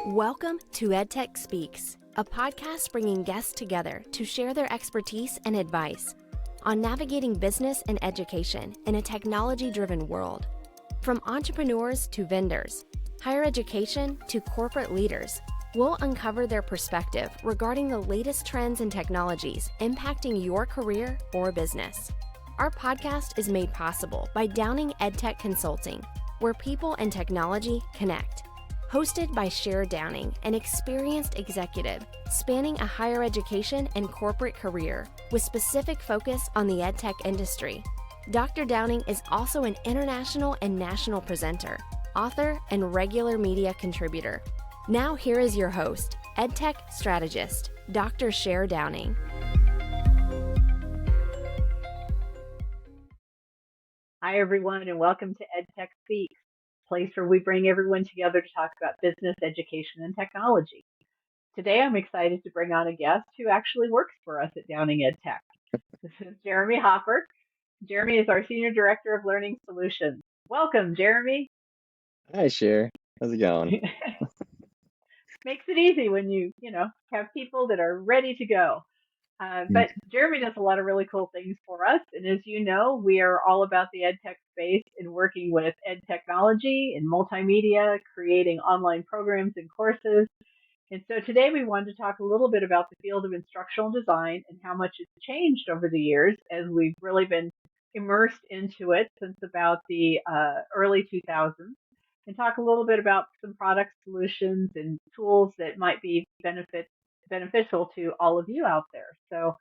Welcome to EdTech Speaks, a podcast bringing guests together to share their expertise and advice on navigating business and education in a technology-driven world. From entrepreneurs to vendors, higher education to corporate leaders, we'll uncover their perspective regarding the latest trends and technologies impacting your career or business. Our podcast is made possible by Downing EdTech Consulting, where people and technology connect. Hosted by Sher Downing, an experienced executive spanning a higher education and corporate career with specific focus on the EdTech industry. Dr. Downing is also an international and national presenter, author, and regular media contributor. Now here is your host, EdTech strategist, Dr. Sher Downing. Hi, everyone, and welcome to EdTech Speaks, a place where we bring everyone together to talk about business, education, and technology. Today, I'm excited to bring on a guest who actually works for us at Downing EdTech. This is Jeremy Hopper. Jeremy is our Senior Director of Learning Solutions. Welcome, Jeremy. Hi, Sher. How's it going? Makes it easy when you have people that are ready to go. But Jeremy does a lot of really cool things for us. And as you know, we are all about the EdTech space and working with ed technology and multimedia, creating online programs and courses. And so today we wanted to talk a little bit about the field of instructional design and how much it's changed over the years as we've really been immersed into it since about the early 2000s. And talk a little bit about some product solutions and tools that might be beneficial to all of you out there. So,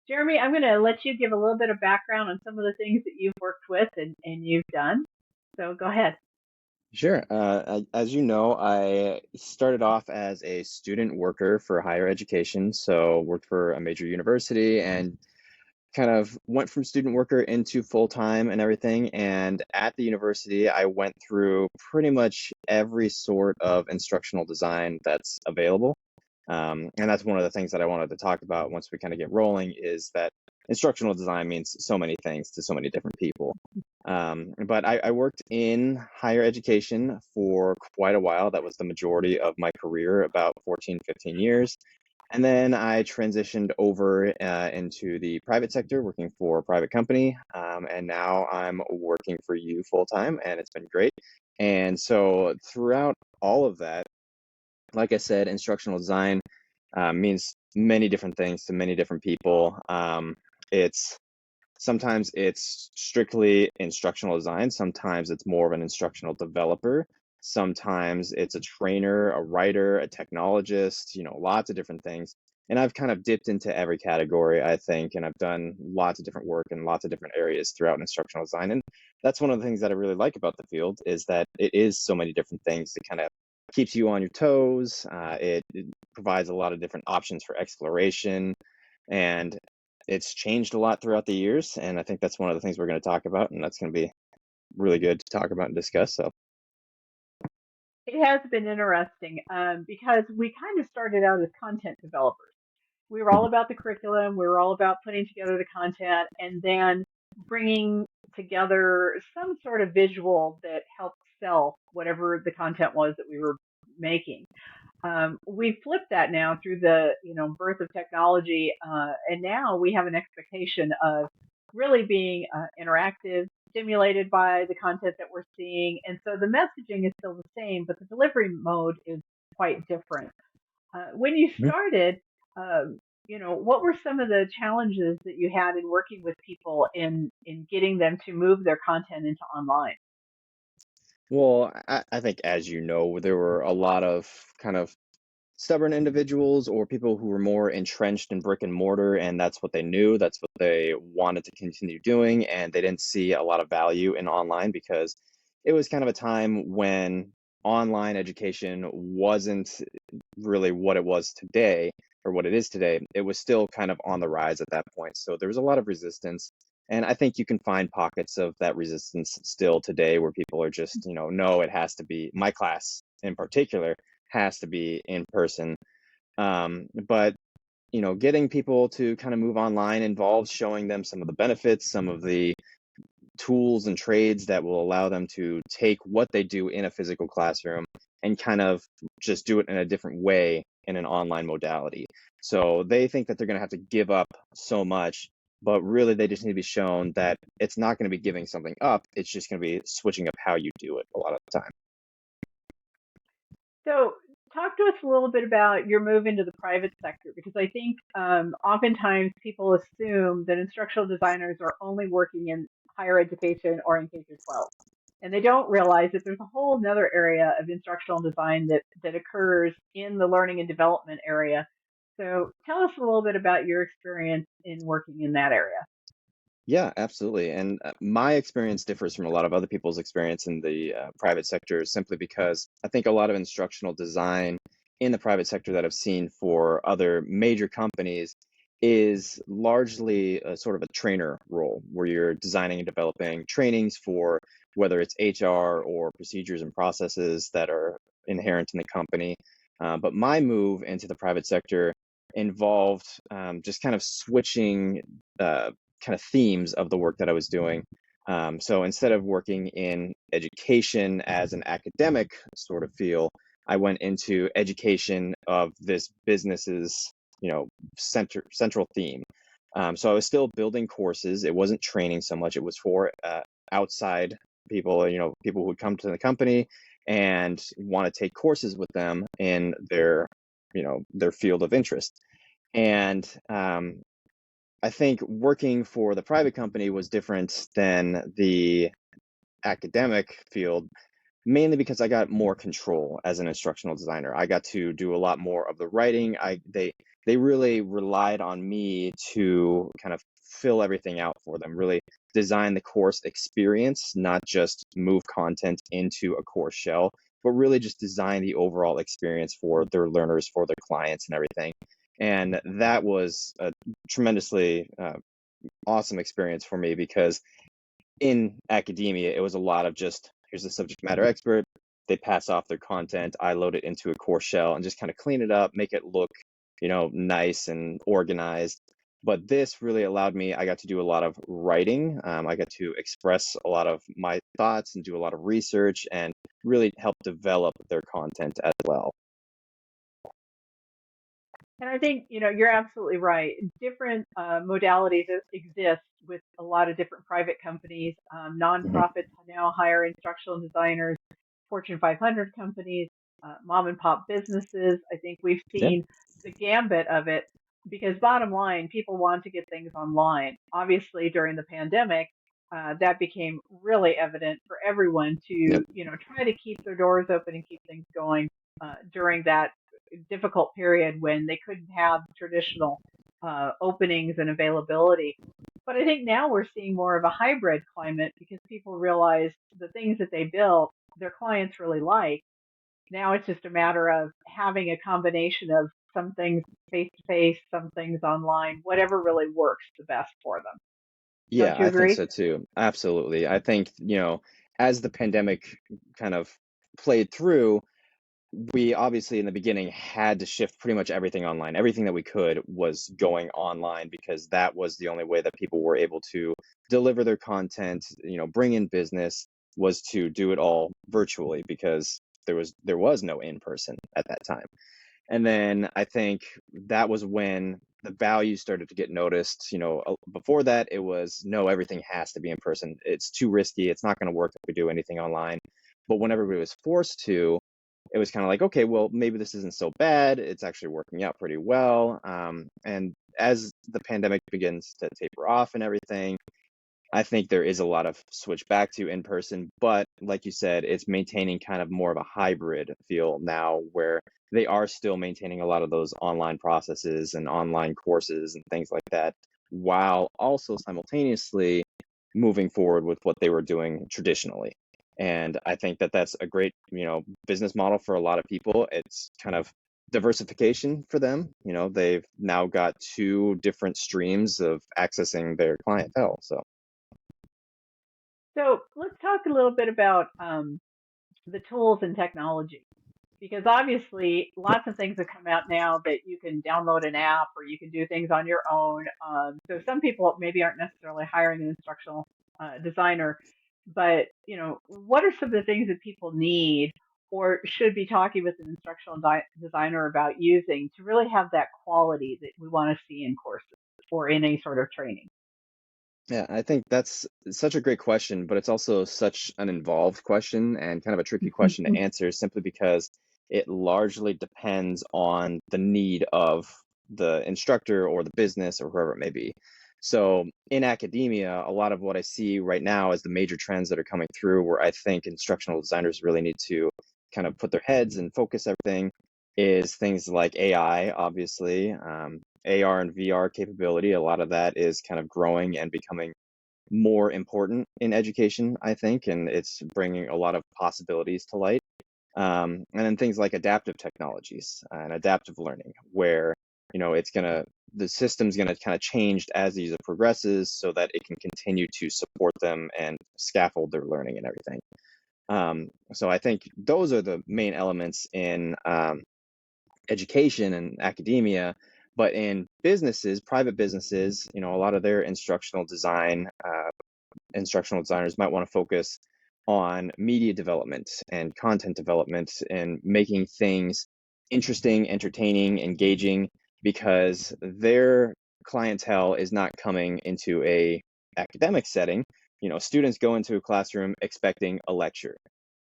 Jeremy, I'm going to let you give a little bit of background on some of the things that you've worked with and you've done. So go ahead. Sure. As you know, I started off as a student worker for higher education. So worked for a major university and kind of went from student worker into full-time and everything. And at the university, I went through pretty much every sort of instructional design that's available. And that's one of the things that I wanted to talk about once we kind of get rolling is that instructional design means so many things to so many different people. But I worked in higher education for quite a while. That was the majority of my career, about 14, 15 years. And then I transitioned over into the private sector, working for a private company. And now I'm working for you full time, and it's been great. And so throughout all of that, like I said, instructional design means many different things to many different people. Sometimes it's strictly instructional design. Sometimes it's more of an instructional developer. Sometimes it's a trainer, a writer, a technologist, lots of different things. And I've kind of dipped into every category, I think, and I've done lots of different work in lots of different areas throughout instructional design. And that's one of the things that I really like about the field is that it is so many different things. It kind of keeps you on your toes. It provides a lot of different options for exploration, and it's changed a lot throughout the years. And I think that's one of the things we're going to talk about, and that's going to be really good to talk about and discuss. So it has been interesting because we kind of started out as content developers. We were all about the curriculum. We were all about putting together the content and then bringing together some sort of visual that helped sell whatever the content was that we were making. We flipped that now through the birth of technology, and now we have an expectation of really being interactive, stimulated by the content that we're seeing, and so the messaging is still the same, but the delivery mode is quite different. When you started, what were some of the challenges that you had in working with people in getting them to move their content into online? Well, I think, as you know, there were a lot of kind of stubborn individuals or people who were more entrenched in brick and mortar, and that's what they knew, that's what they wanted to continue doing, and they didn't see a lot of value in online because it was kind of a time when online education wasn't really what it was today or what it is today. It was still kind of on the rise at that point. So there was a lot of resistance. And I think you can find pockets of that resistance still today where people are just, no, it has to be, my class in particular has to be in person. But getting people to kind of move online involves showing them some of the benefits, some of the tools and trades that will allow them to take what they do in a physical classroom and kind of just do it in a different way in an online modality. So they think that they're going to have to give up so much, but really they just need to be shown that it's not going to be giving something up. It's just going to be switching up how you do it a lot of the time. So, talk to us a little bit about your move into the private sector, because I think oftentimes people assume that instructional designers are only working in higher education or in K through 12. And they don't realize that there's a whole other area of instructional design that occurs in the learning and development area. So, tell us a little bit about your experience in working in that area. Yeah, absolutely. And my experience differs from a lot of other people's experience in the private sector simply because I think a lot of instructional design in the private sector that I've seen for other major companies is largely a sort of a trainer role where you're designing and developing trainings for whether it's HR or procedures and processes that are inherent in the company. But my move into the private sector involved just kind of switching kind of themes of the work that I was doing. So instead of working in education as an academic sort of feel, I went into education of this business's, central theme. So I was still building courses. It wasn't training so much. It was for outside people, people who would come to the company and want to take courses with them in their field of interest. And I think working for the private company was different than the academic field, mainly because I got more control as an instructional designer. I got to do a lot more of the writing. They really relied on me to kind of fill everything out for them, really design the course experience, not just move content into a course shell, but really just design the overall experience for their learners, for their clients and everything. And that was a tremendously awesome experience for me because in academia, it was a lot of just here's the subject matter expert. They pass off their content. I load it into a course shell and just kind of clean it up, make it look, nice and organized. But this really allowed me, I got to do a lot of writing. I got to express a lot of my thoughts and do a lot of research and really help develop their content as well. And I think, you're absolutely right. Different modalities exist with a lot of different private companies. Hmm. Nonprofits now hire instructional designers, Fortune 500 companies, mom and pop businesses. I think we've Yeah. seen the gambit of it because bottom line, people want to get things online. Obviously, during the pandemic, that became really evident for everyone to, Yep. try to keep their doors open and keep things going during that difficult period when they couldn't have traditional openings and availability. But I think now we're seeing more of a hybrid climate because people realize the things that they built, their clients really like. Now it's just a matter of having a combination of some things face to face, some things online, whatever really works the best for them. Yeah, Don't you I think agree? so too. Absolutely. I think, as the pandemic kind of played through, we obviously in the beginning had to shift pretty much everything online. Everything that we could was going online because that was the only way that people were able to deliver their content, bring in business was to do it all virtually because there was no in person at that time. And then I think that was when the value started to get noticed. Before that, it was no, everything has to be in person. It's too risky. It's not going to work if we do anything online. But when everybody was forced to, it was kind of like, okay, well, maybe this isn't so bad. It's actually working out pretty well. And as the pandemic begins to taper off and everything, I think there is a lot of switch back to in person, but like you said, it's maintaining kind of more of a hybrid feel now where they are still maintaining a lot of those online processes and online courses and things like that, while also simultaneously moving forward with what they were doing traditionally. And I think that that's a great, business model for a lot of people. It's kind of diversification for them. They've now got two different streams of accessing their clientele. So. So let's talk a little bit about the tools and technology. Because obviously, lots of things have come out now that you can download an app or you can do things on your own. So some people maybe aren't necessarily hiring an instructional designer, but what are some of the things that people need, or should be talking with an instructional designer about using to really have that quality that we want to see in courses or in any sort of training? Yeah, I think that's such a great question, but it's also such an involved question and kind of a tricky question to answer simply because it largely depends on the need of the instructor or the business or whoever it may be. So in academia, a lot of what I see right now is the major trends that are coming through where I think instructional designers really need to kind of put their heads and focus everything is things like AI, obviously. AR and VR capability, a lot of that is kind of growing and becoming more important in education, I think, and it's bringing a lot of possibilities to light. And then things like adaptive technologies and adaptive learning, where the system's gonna kind of change as the user progresses, so that it can continue to support them and scaffold their learning and everything. So I think those are the main elements in education and academia. But in businesses, private businesses, a lot of their instructional designers might want to focus on media development and content development and making things interesting, entertaining, engaging, because their clientele is not coming into a academic setting. Students go into a classroom expecting a lecture.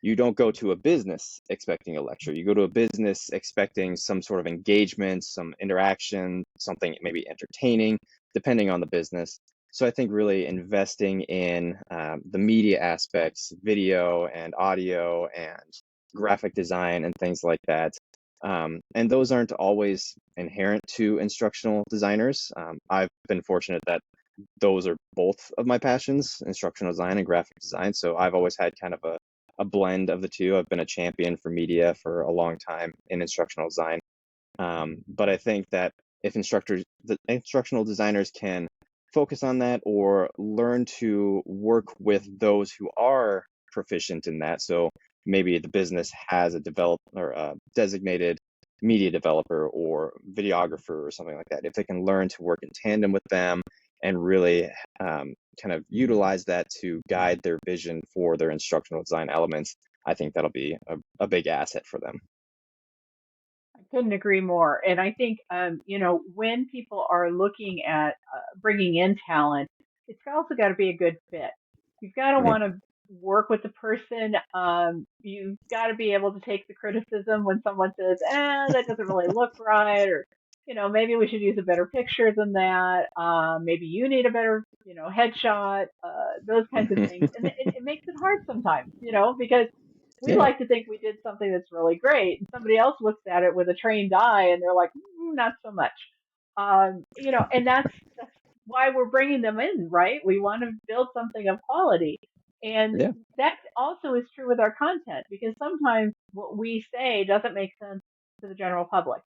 You don't go to a business expecting a lecture. You go to a business expecting some sort of engagement, some interaction, something maybe entertaining, depending on the business. So I think really investing in the media aspects, video and audio and graphic design and things like that. And those aren't always inherent to instructional designers. I've been fortunate that those are both of my passions, instructional design and graphic design. So I've always had kind of a blend of the two. I've been a champion for media for a long time in instructional design. But I think that if the instructional designers can focus on that or learn to work with those who are proficient in that. So maybe the business has a developed or a designated media developer or videographer or something like that. If they can learn to work in tandem with them and really kind of utilize that to guide their vision for their instructional design elements, I think that'll be a big asset for them. I couldn't agree more. And I think, when people are looking at bringing in talent, it's also got to be a good fit. You've got to Mhm. want to work with the person. You've got to be able to take the criticism when someone says, that doesn't really look right, or, maybe we should use a better picture than that. Maybe you need a better, headshot, those kinds of things. And it makes it hard sometimes, because we Yeah, like to think we did something that's really great, and somebody else looks at it with a trained eye, and they're like, not so much. And that's why we're bringing them in, right? We want to build something of quality, and yeah, that also is true with our content, because sometimes what we say doesn't make sense to the general public.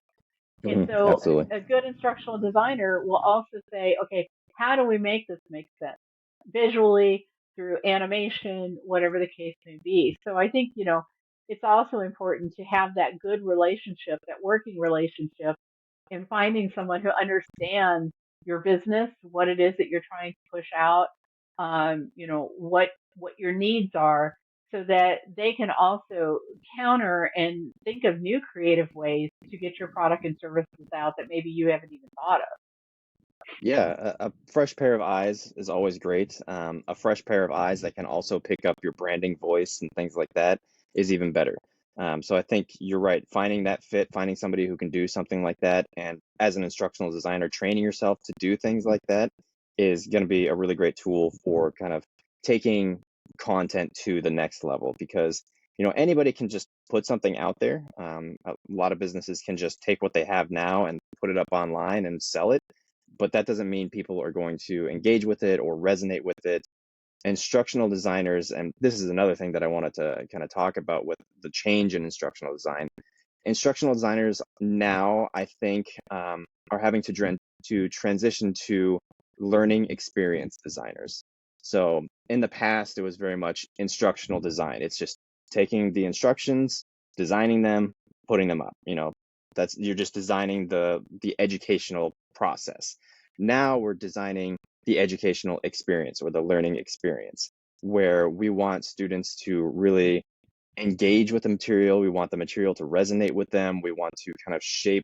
And so absolutely. a good instructional designer will also say, okay, how do we make this make sense visually, through animation, whatever the case may be. So I think, it's also important to have that good relationship, that working relationship, and finding someone who understands your business, what it is that you're trying to push out, what your needs are, so that they can also counter and think of new creative ways to get your product and services out that maybe you haven't even thought of. Yeah, a fresh pair of eyes is always great. A fresh pair of eyes that can also pick up your branding voice and things like that is even better. So I think you're right. Finding that fit, finding somebody who can do something like that, and as an instructional designer, training yourself to do things like that is going to be a really great tool for kind of taking content to the next level, because anybody can just put something out there. A lot of businesses can just take what they have now and put it up online and sell it, but that doesn't mean people are going to engage with it or resonate with it. Instructional designers, and this is another thing that I wanted to kind of talk about with the change in instructional design. Instructional designers now, I think, are having to transition to learning experience designers. So in the past, it was very much instructional design. It's just taking the instructions, designing them, putting them up. That's you're just designing the educational process. Now we're designing the educational experience or the learning experience, where we want students to really engage with the material. We want the material to resonate with them. We want to kind of shape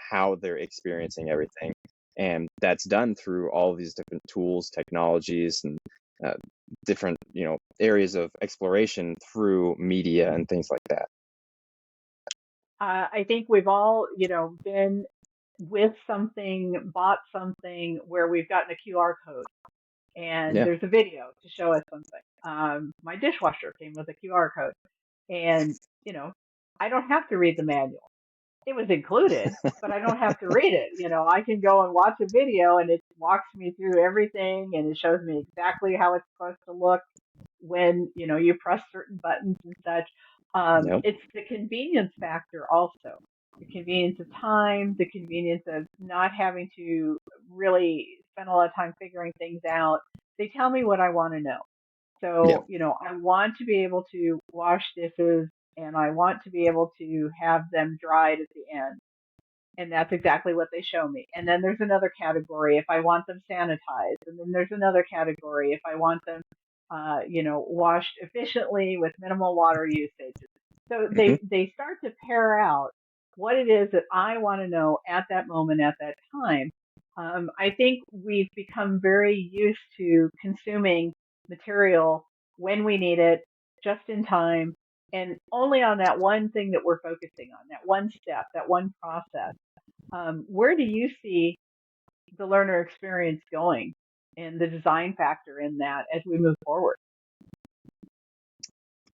how they're experiencing everything. And that's done through all of these different tools, technologies, and uh, different, areas of exploration through media and things like that. I think we've all, been with something, bought something where we've gotten a QR code and Yeah. there's a video to show us something. My dishwasher came with a QR code, and I don't have to read the manual. It was included, but I don't have to read it. I can go and watch a video and it walks me through everything and it shows me exactly how it's supposed to look when, you press certain buttons and such. Yep. It's the convenience factor also. The convenience of time, the convenience of not having to really spend a lot of time figuring things out. They tell me what I want to know. Yep. So, I want to be able to wash dishes and I want to be able to have them dried at the end. And that's exactly what they show me. And then there's another category if I want them sanitized. And then there's another category if I want them, washed efficiently with minimal water usage. So Hmm. they start to pair out what it is that I want to know at that moment, at that time. I think we've become very used to consuming material when we need it, just in time, and only on that one thing that we're focusing on, that one step, that one process. Where do you see the learner experience going and the design factor in that as we move forward?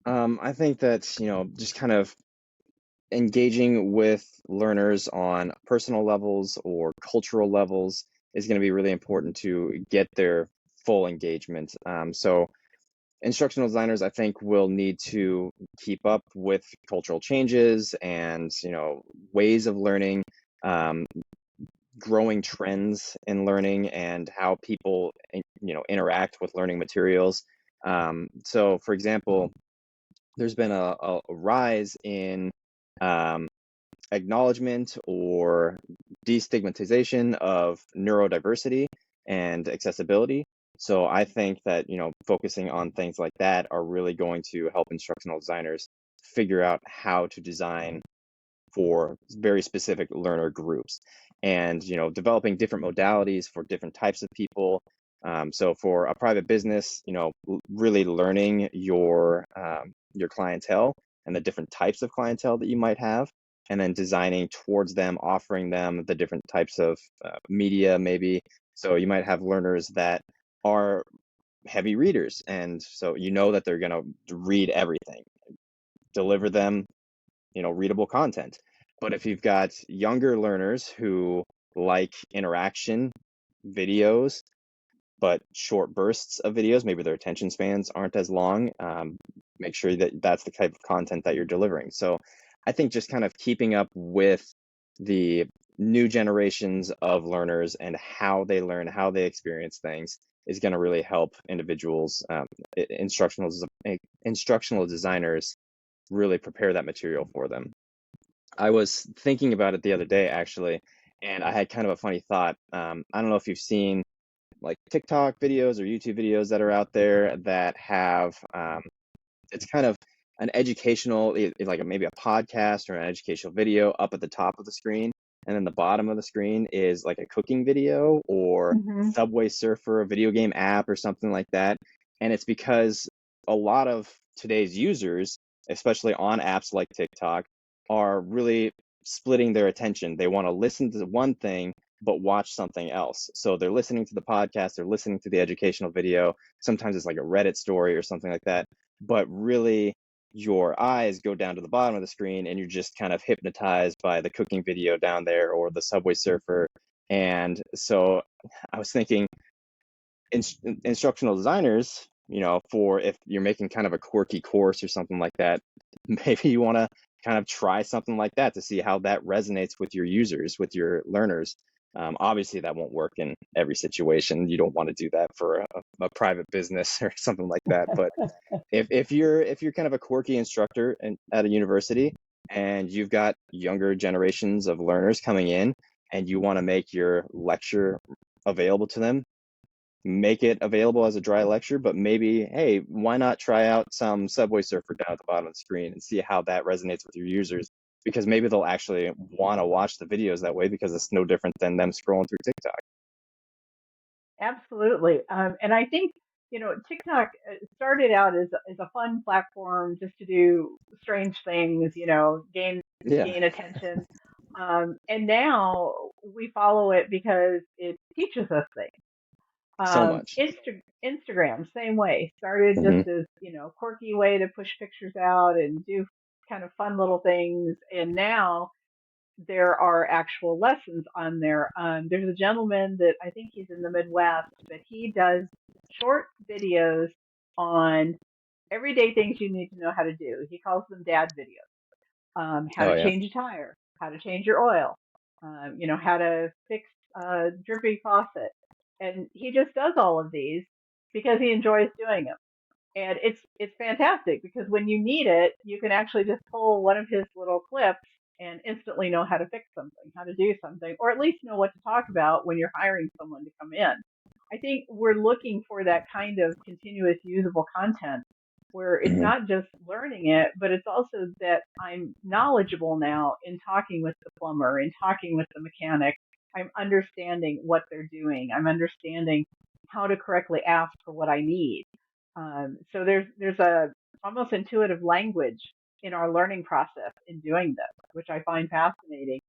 I think that, just kind of engaging with learners on personal levels or cultural levels is going to be really important to get their full engagement. So instructional designers, I think, will need to keep up with cultural changes and, ways of learning, um, growing trends in learning and how people, interact with learning materials. So for example, there's been a rise in um, acknowledgement or destigmatization of neurodiversity and accessibility. So I think that, focusing on things like that are really going to help instructional designers figure out how to design for very specific learner groups and, developing different modalities for different types of people. So for a private business, really learning your clientele and the different types of clientele that you might have, and then designing towards them, offering them the different types of media, maybe. So you might have learners that are heavy readers, and so that they're going to read everything. Deliver them, readable content. But if you've got younger learners who like interaction videos, but short bursts of videos, maybe their attention spans aren't as long, make sure that that's the type of content that you're delivering. So I think just kind of keeping up with the new generations of learners and how they learn, how they experience things is going to really help individuals, instructional designers, really prepare that material for them. I was thinking about it the other day, actually, and I had kind of a funny thought. I don't know if you've seen like TikTok videos or YouTube videos that are out there that have it's kind of an educational, like maybe a podcast or an educational video up at the top of the screen, and then the bottom of the screen is like a cooking video or Hmm. Subway Surfer, a video game app or something like that. And it's because a lot of today's users, especially on apps like TikTok, are really splitting their attention. They want to listen to one thing but watch something else. So they're listening to the podcast, they're listening to the educational video. Sometimes it's like a Reddit story or something like that. But really, your eyes go down to the bottom of the screen and you're just kind of hypnotized by the cooking video down there or the Subway Surfer. And so I was thinking, instructional designers, for if you're making kind of a quirky course or something like that, maybe you want to kind of try something like that to see how that resonates with your users, with your learners. Obviously, that won't work in every situation. You don't want to do that for a private business or something like that. But if you're kind of a quirky instructor at a university and you've got younger generations of learners coming in and you want to make your lecture available to them, make it available as a dry lecture, but maybe, hey, why not try out some Subway Surfer down at the bottom of the screen and see how that resonates with your users? Because maybe they'll actually want to watch the videos that way, because it's no different than them scrolling through TikTok. Absolutely. And I think, TikTok started out as a fun platform just to do strange things, Yeah, gain attention. And now we follow it because it teaches us things. so much. Instagram, same way. Started just Hmm. as, quirky way to push pictures out and do kind of fun little things. And now there are actual lessons on there. There's a gentleman that I think he's in the Midwest, but he does short videos on everyday things you need to know how to do. He calls them dad videos. How Oh to yeah. change a tire, how to change your oil, how to fix a drippy faucet. And he just does all of these because he enjoys doing them. And it's fantastic because when you need it, you can actually just pull one of his little clips and instantly know how to fix something, how to do something, or at least know what to talk about when you're hiring someone to come in. I think we're looking for that kind of continuous usable content where it's Hmm. not just learning it, but it's also that I'm knowledgeable now in talking with the plumber, in talking with the mechanic. I'm understanding what they're doing. I'm understanding how to correctly ask for what I need. So there's a almost intuitive language in our learning process in doing this, which I find fascinating.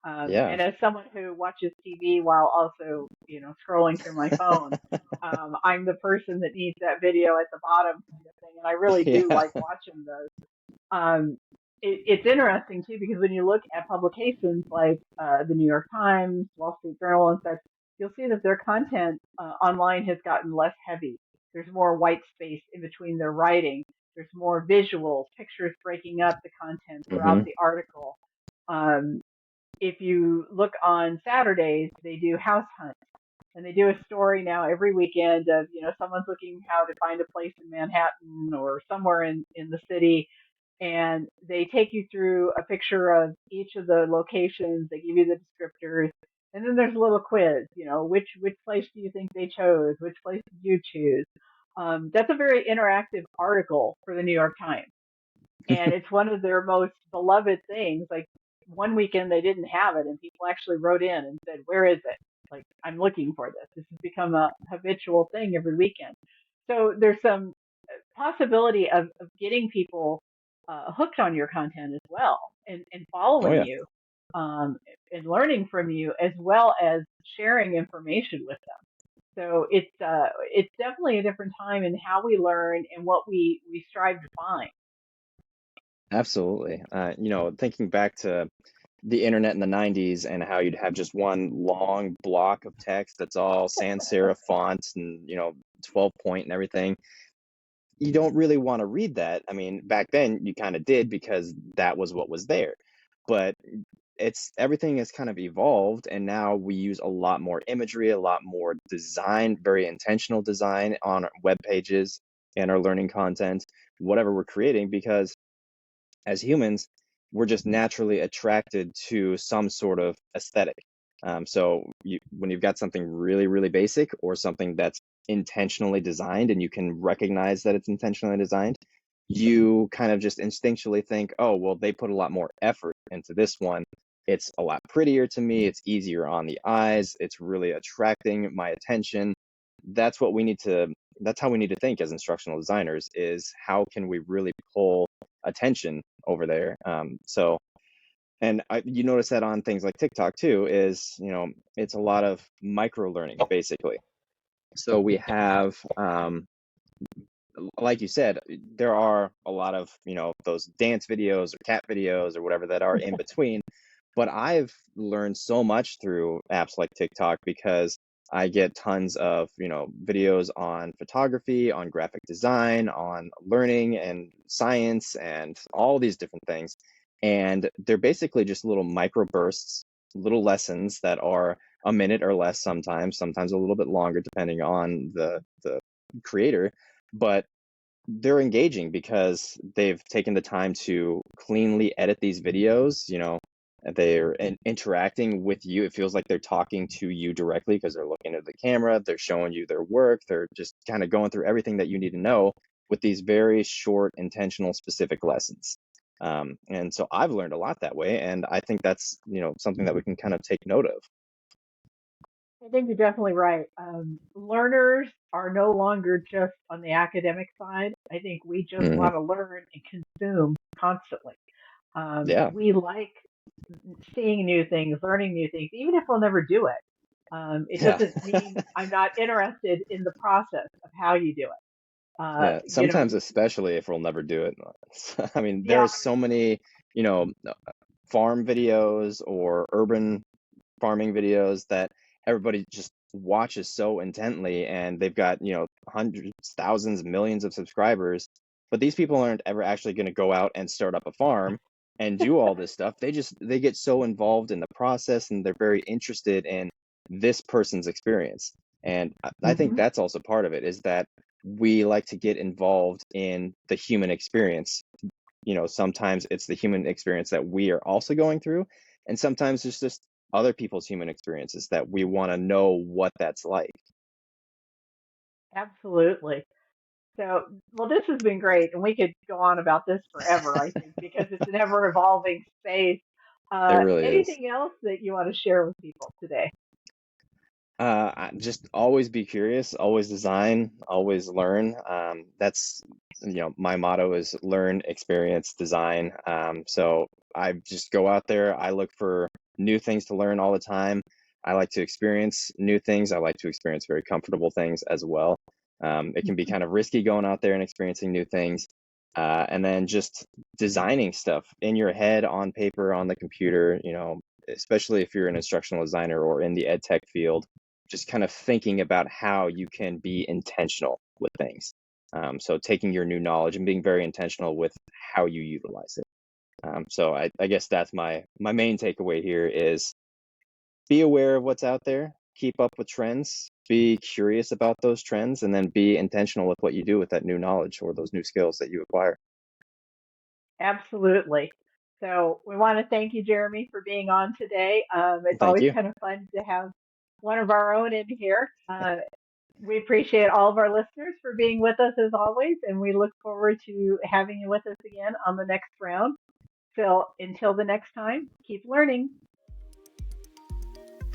Yeah. And as someone who watches TV while also, scrolling through my phone, I'm the person that needs that video at the bottom kind of thing, and I really do Yeah. like watching those. Um, it's interesting too because when you look at publications like the New York Times, Wall Street Journal, and such, you'll see that their content online has gotten less heavy. There's more white space in between their writing. There's more visuals, pictures breaking up the content throughout Hmm. the article. Um, if you look on Saturdays, they do house hunts. And they do a story now every weekend of, someone's looking how to find a place in Manhattan or somewhere in the city. And they take you through a picture of each of the locations. They give you the descriptors. And then there's a little quiz, which place do you think they chose? Which place did you choose? That's a very interactive article for the New York Times. And it's one of their most beloved things. Like one weekend they didn't have it and people actually wrote in and said, "Where is it? Like, I'm looking for this." This has become a habitual thing every weekend. So there's some possibility of getting people hooked on your content as well, and Oh following yeah. you, um, and learning from you, as well as sharing information with them. So it's definitely a different time in how we learn and what we strive to find. Absolutely. Thinking back to the internet in the 90s and how you'd have just one long block of text that's all sans serif fonts and, 12 point and everything. You don't really want to read that. I mean, back then you kind of did because that was what was there. But it's everything has kind of evolved, and now we use a lot more imagery, a lot more design, very intentional design on our web pages and our learning content, whatever we're creating, because as humans, we're just naturally attracted to some sort of aesthetic. When you've got something really, really basic or something that's intentionally designed and you can recognize that it's intentionally designed, you kind of just instinctually think, oh, well, they put a lot more effort into this one. It's a lot prettier to me. It's easier on the eyes. It's really attracting my attention. That's what we need to, that's how we need to think as instructional designers, is how can we really pull attention over there. You notice that on things like TikTok too, is, it's a lot of micro learning basically. So we have, like you said, there are a lot of, those dance videos or cat videos or whatever that are in between. But I've learned so much through apps like TikTok because I get tons of, videos on photography, on graphic design, on learning and science and all these different things. And they're basically just little micro bursts, little lessons that are a minute or less sometimes a little bit longer depending on the creator. But they're engaging because they've taken the time to cleanly edit these videos, they're interacting with you. It feels like they're talking to you directly because they're looking at the camera, they're showing you their work, they're just kind of going through everything that you need to know with these very short, intentional, specific lessons. And so I've learned a lot that way, and I think that's, something that we can kind of take note of. I think you're definitely right. Learners are no longer just on the academic side. I think we just Hmm. want to learn and consume constantly. Yeah, We like seeing new things, learning new things, even if we'll never do it. It yeah, doesn't mean I'm not interested in the process of how you do it. yeah. Sometimes, especially if we'll never do it. I mean, there Yeah. are so many, farm videos or urban farming videos that everybody just watches so intently, and they've got, hundreds, thousands, millions of subscribers, but these people aren't ever actually going to go out and start up a farm and do all this stuff. They get so involved in the process, and they're very interested in this person's experience. And I think Hmm. that's also part of it, is that we like to get involved in the human experience. Sometimes it's the human experience that we are also going through, and sometimes it's just other people's human experiences that we want to know what that's like. Absolutely. So, well, this has been great, and we could go on about this forever, I think, because it's an ever evolving space. It really is. Anything else that you want to share with people today? Just always be curious, always design, always learn. That's, my motto is learn, experience, design. So I just go out there. I look for new things to learn all the time. I like to experience new things. I like to experience very comfortable things as well. It can be kind of risky going out there and experiencing new things. And then just designing stuff in your head, on paper, on the computer, especially if you're an instructional designer or in the ed tech field, just kind of thinking about how you can be intentional with things. So taking your new knowledge and being very intentional with how you utilize it. So I guess that's my main takeaway here is be aware of what's out there, keep up with trends, be curious about those trends, and then be intentional with what you do with that new knowledge or those new skills that you acquire. Absolutely. So, we want to thank you, Jeremy, for being on today. It's Thank always you. kind of fun to have one of our own in here. We appreciate all of our listeners for being with us as always, and we look forward to having you with us again on the next round. So, until the next time, keep learning.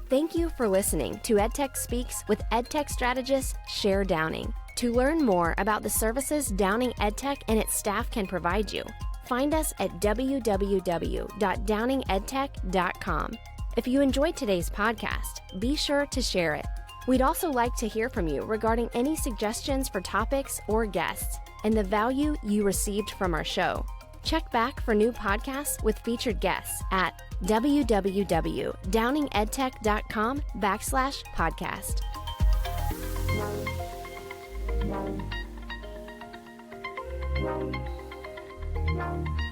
Thank you for listening to EdTech Speaks with EdTech strategist Sher Downing. To learn more about the services Downing EdTech and its staff can provide you, find us at www.downingedtech.com. If you enjoyed today's podcast, be sure to share it. We'd also like to hear from you regarding any suggestions for topics or guests and the value you received from our show. Check back for new podcasts with featured guests at www.downingedtech.com/podcast.